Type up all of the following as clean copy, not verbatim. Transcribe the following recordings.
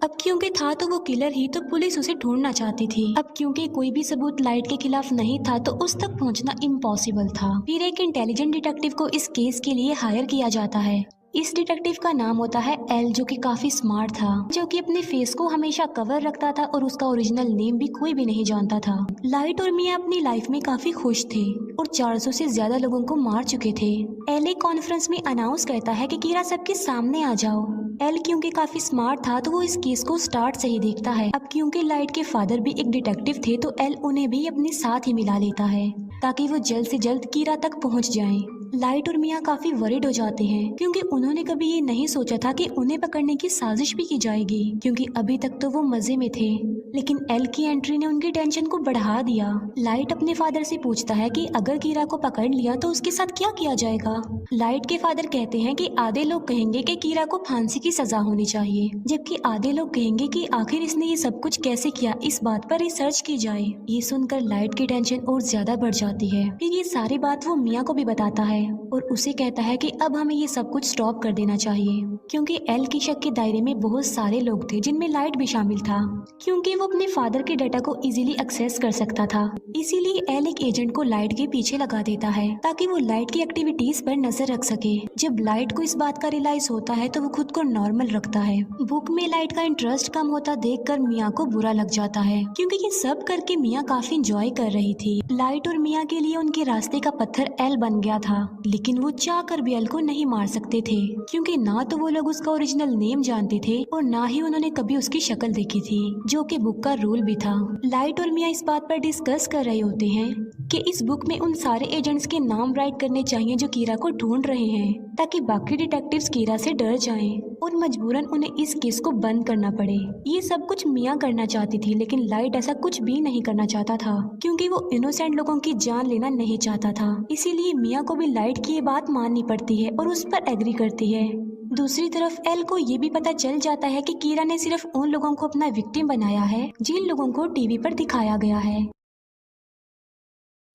अब क्योंकि था तो वो किलर ही, तो पुलिस उसे ढूंढना चाहती थी। अब क्योंकि कोई भी सबूत लाइट के खिलाफ नहीं था तो उस तक पहुंचना इम्पॉसिबल था। फिर एक इंटेलिजेंट डिटेक्टिव को इस केस के लिए हायर किया जाता है। इस डिटेक्टिव का नाम होता है एल, जो कि काफी स्मार्ट था, जो कि अपने फेस को हमेशा कवर रखता था और उसका ओरिजिनल नेम भी कोई भी नहीं जानता था। लाइट और मिया अपनी लाइफ में काफी खुश थे और 400 से ज्यादा लोगों को मार चुके थे। एल एक कॉन्फ्रेंस में अनाउंस करता है कि कीरा सबके सामने आ जाओ। एल क्योंकि काफी स्मार्ट था तो वो इस केस को स्टार्ट से ही देखता है। अब क्योंकि लाइट के फादर भी एक डिटेक्टिव थे तो एल उन्हें भी अपने साथ ही मिला लेता है ताकि वो जल्द से जल्द कीरा तक पहुंच जाएं। लाइट और मिया काफी वरिड हो जाते हैं क्योंकि उन्होंने कभी ये नहीं सोचा था कि उन्हें पकड़ने की साजिश भी की जाएगी, क्योंकि अभी तक तो वो मजे में थे। लेकिन एल की एंट्री ने उनकी टेंशन को बढ़ा दिया। लाइट अपने फादर से पूछता है कि अगर कीरा को पकड़ लिया तो उसके साथ क्या किया जाएगा। लाइट के फादर कहते हैं कि आधे लोग कहेंगे कि कीरा को फांसी की सजा होनी चाहिए, जबकि आधे लोग कहेंगे कि आखिर इसने ये सब कुछ कैसे किया, इस बात पर रिसर्च की जाए। ये सुनकर लाइट की टेंशन और ज्यादा बढ़ जाती है। फिर ये सारी बात वो मिया को भी बताता है और उसे कहता है कि अब हमें ये सब कुछ स्टॉप कर देना चाहिए, क्योंकि एल के शक के दायरे में बहुत सारे लोग थे जिनमें लाइट भी शामिल था, क्योंकि वो अपने फादर के डाटा को इजीली एक्सेस कर सकता था। इसीलिए एल एक एजेंट को लाइट के पीछे लगा देता है ताकि वो लाइट की एक्टिविटीज पर नजर रख सके। जब लाइट को इस बात का रियलाइज होता है तो वो खुद को नॉर्मल रखता है। बुक में लाइट का इंटरेस्ट कम होता देखकर मिया को बुरा लग जाता है, क्योंकि ये सब करके मिया काफी इंजॉय कर रही थी। लाइट और मिया के लिए उनके रास्ते का पत्थर एल बन गया था, लेकिन वो चाह कर भी एल को नहीं मार सकते थे, क्योंकि ना तो वो लोग उसका ओरिजिनल नेम जानते थे और ना ही उन्होंने कभी उसकी शक्ल देखी थी, जो कि बुक का रूल भी था। लाइट और मिया इस बात पर डिस्कस कर रहे होते हैं कि इस बुक में उन सारे एजेंट्स के नाम राइट करने चाहिए जो कीरा को ढूंढ रहे हैं, ताकि बाकी डिटेक्टिव्स कीरा से डर जाएं और मजबूरन उन्हें इस केस को बंद करना पड़े। ये सब कुछ मिया करना चाहती थी, लेकिन लाइट ऐसा कुछ भी नहीं करना चाहता था, क्योंकि वो इनोसेंट लोगों की जान लेना नहीं चाहता था। इसीलिए मिया को भी लाइट की ये बात माननी पड़ती है और उस पर एग्री करती है। दूसरी तरफ एल को ये भी पता चल जाता है कि कीरा ने सिर्फ उन लोगों को अपना विक्टिम बनाया है जिन लोगों को टीवी पर दिखाया गया है।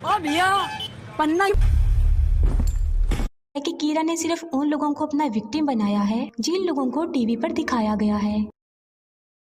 ओ भैया पन्ना है कि कीरा ने सिर्फ उन लोगों को अपना विक्टिम बनाया है जिन लोगों को टीवी पर दिखाया गया है,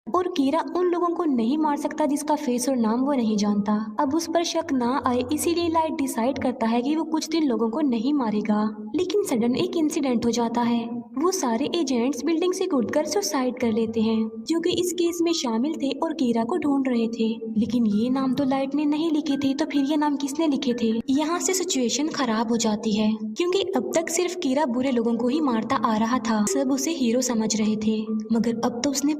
और कीरा उन लोगों को नहीं मार सकता जिसका फेस और नाम वो नहीं जानता। अब उस पर शक ना आए इसीलिए लाइट डिसाइड करता है कि वो कुछ दिन लोगों को नहीं मारेगा। लेकिन सडन एक इंसिडेंट हो जाता है। वो सारे एजेंट्स बिल्डिंग से कूदकर सुसाइड कर लेते हैं, जो कि इस केस में शामिल थे और कीरा को ढूंढ रहे थे। लेकिन ये नाम तो लाइट ने नहीं लिखे थे, तो फिर ये नाम किसने लिखे थे? यहाँ से सिचुएशन खराब हो जाती है, क्योंकि अब तक सिर्फ कीरा बुरे लोगों को ही मारता आ रहा था। सब उसे हीरो समझ रहे थे, मगर अब तो उसने